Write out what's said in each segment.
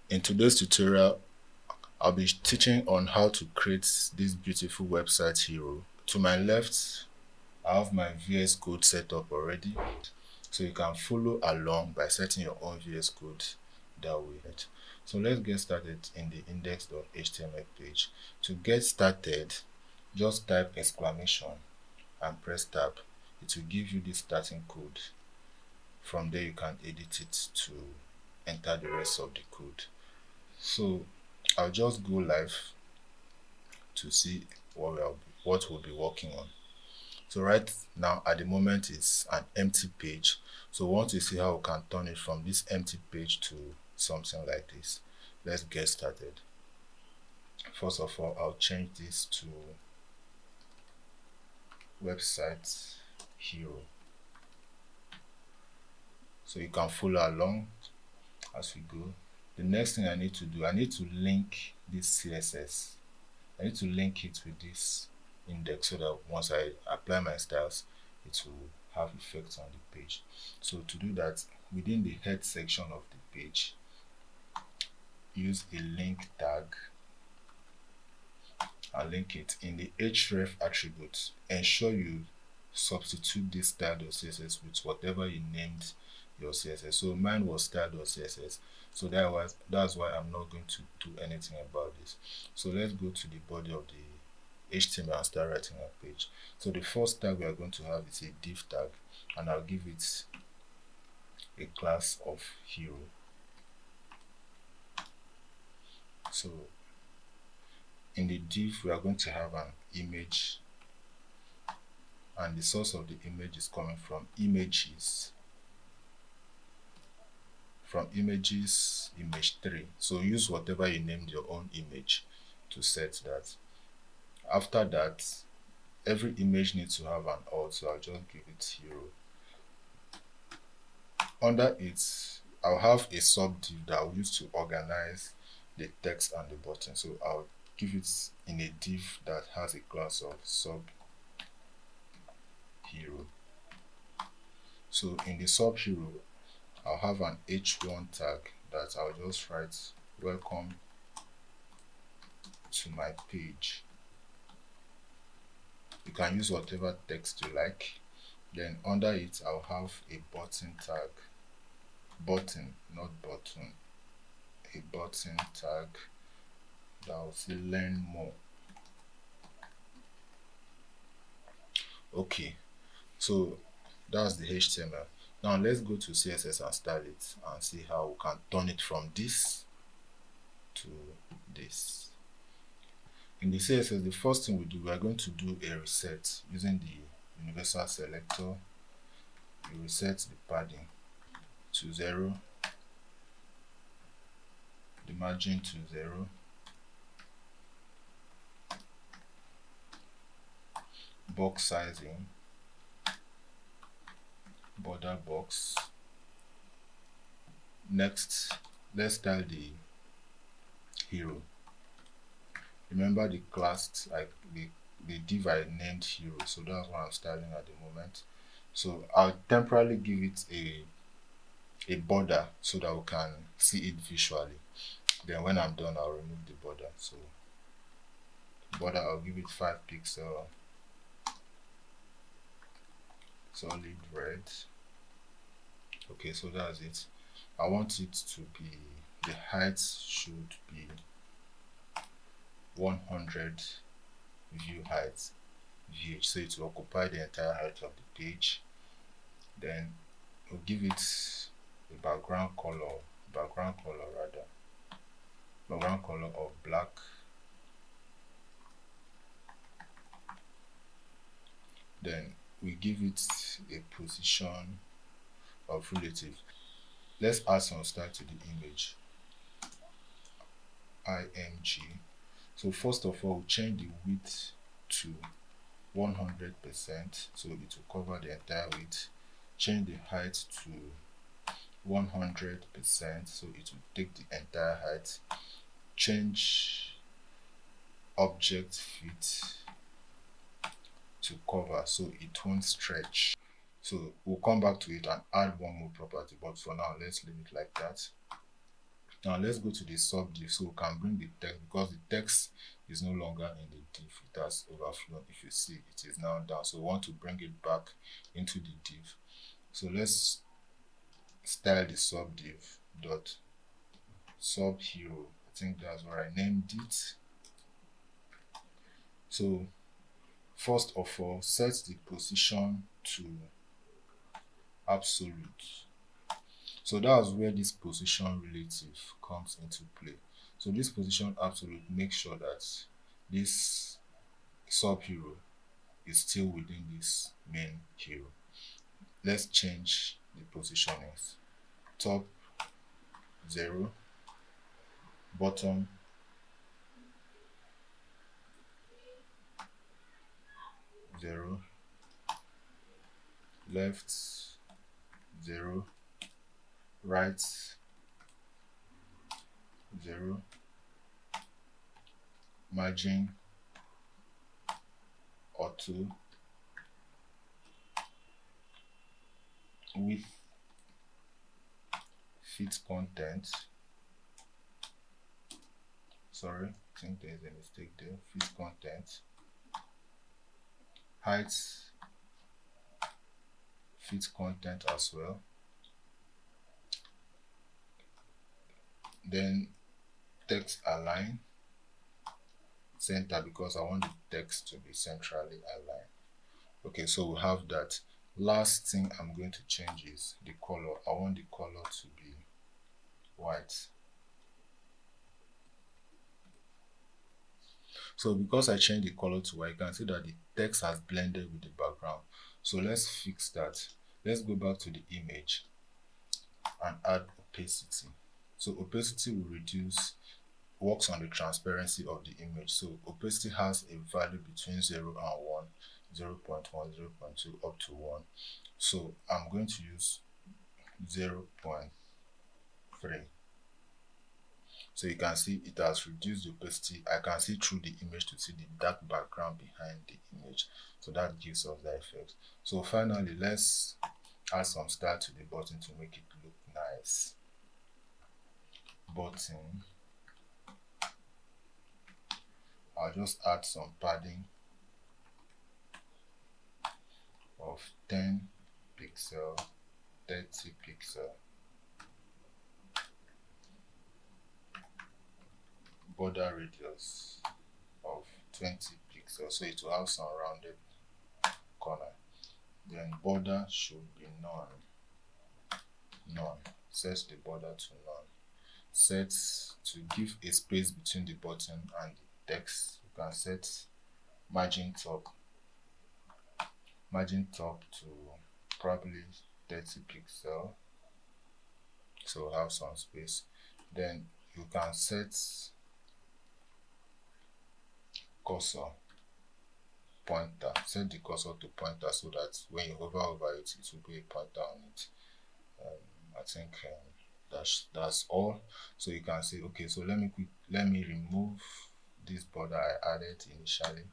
In today's tutorial, I'll be teaching on how to create this beautiful website hero. To my left, I have my VS Code set up already, so you can follow along by setting your own VS Code that way. So let's get started in the index.html page. To get started, just type exclamation and press tab. It will give you the starting code. From there you can edit it to enter the rest of the code. So I'll just go live to see what we'll be working on. So right now at the moment it's an empty page. So once you see how we can turn it from this empty page to something like this, let's get started. First of all, I'll change this to website hero, so you can follow along as we go. The next thing I need to do, I need to link this CSS. I need to link it with this index so that once I apply my styles, it will have effects on the page. So to do that, within the head section of the page, use a link tag and link it in the href attribute. Ensure you substitute this style.css with whatever you named your CSS. So mine was style.css, so that's why I'm not going to do anything about this. So let's go to the body of the HTML and start writing our page. So the first tag we are going to have is a div tag, and I'll give it a class of hero. So in the div we are going to have an image, and the source of the image is coming from images image 3. So use whatever you named your own image to set that. After that, every image needs to have an alt, so I'll just give it hero. Under it, I'll have a sub div that I'll use to organize the text and the button. So I'll give it in a div that has a class of sub hero. So in the sub hero, I'll have an h1 tag that I'll just write welcome to my page. You can use whatever text you like. Then under it, I'll have a button tag, button, not button, a button tag that will say learn more. Okay, so that's the HTML. Now let's go to CSS and style it and see how we can turn it from this to this. In the CSS, the first thing we are going to do a reset using the universal selector. You reset the padding to 0, the margin to 0, box sizing, border box. Next, let's style the hero. Remember the class, like the div I named hero, so that's what I'm styling at the moment. So I'll temporarily give it a border so that we can see it visually. Then when I'm done, I'll remove the border. So border, I'll give it 5 pixel, solid red. Okay, so that's it. I want it to be, the height should be 100 view height vh, so it will occupy the entire height of the page. Then we'll give it a background color of black. Then we give it a position of relative. Let's add some style to the image, img. So first of all, we'll change the width to 100%, so it will cover the entire width. Change the height to 100%, so it will take the entire height. Change object fit to cover, so it won't stretch. So we'll come back to it and add one more property, but for now let's leave it like that. Now let's go to the sub div so we can bring the text, because the text is no longer in the div, it has overflown. If you see, it is now down, so we want to bring it back into the div. So let's style the sub div dot sub hero. I think that's what I named it. So first of all, set the position to absolute. So that's where this position relative comes into play. So this position absolute makes sure that this sub hero is still within this main hero. Let's change the positionings. Top 0, bottom 0, left 0, right 0, margin auto, width fit content. Sorry, I think there's a mistake there. Fit content. Height fit content as well. Then text align center, because I want the text to be centrally aligned. Okay, so we have that. Last thing I'm going to change is the color. I want the color to be white. So because I changed the color to white, you can see that the text has blended with the background. So let's fix that. Let's go back to the image and add opacity. So opacity will works on the transparency of the image. So opacity has a value between 0 and 1, 0 0.1, 0 0.2 up to 1. So I'm going to use 0 0.3. So you can see it has reduced the opacity. I can see through the image to see the dark background behind the image. So that gives us that effect. So finally, let's add some style to the button to make it look nice. Button. I'll just add some padding of 10 pixel, 30 pixel. Border radius of 20 pixels, so it will have some rounded corner. Then border should be none. Set the border to none. Set to give a space between the button and the text. You can set margin top to probably 30 pixel, so have some space. Then you can set cursor pointer, set the cursor to pointer, so that when you hover over it, it will be a pointer on it. I think that's all. So you can say, okay, so let me remove this border I added initially.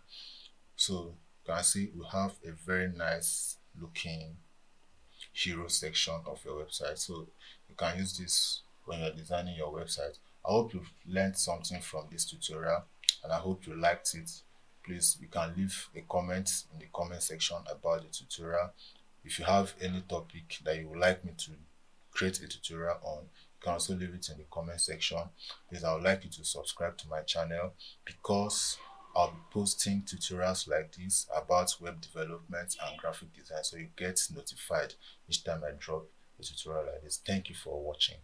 So you can see we have a very nice looking hero section of your website. So you can use this when you're designing your website. I hope you've learned something from this tutorial, and I hope you liked it. Please, you can leave a comment in the comment section about the tutorial. If you have any topic that you would like me to create a tutorial on, you can also leave it in the comment section. Please, I would like you to subscribe to my channel, because I'll be posting tutorials like this about web development and graphic design, so you get notified each time I drop a tutorial like this. Thank you for watching.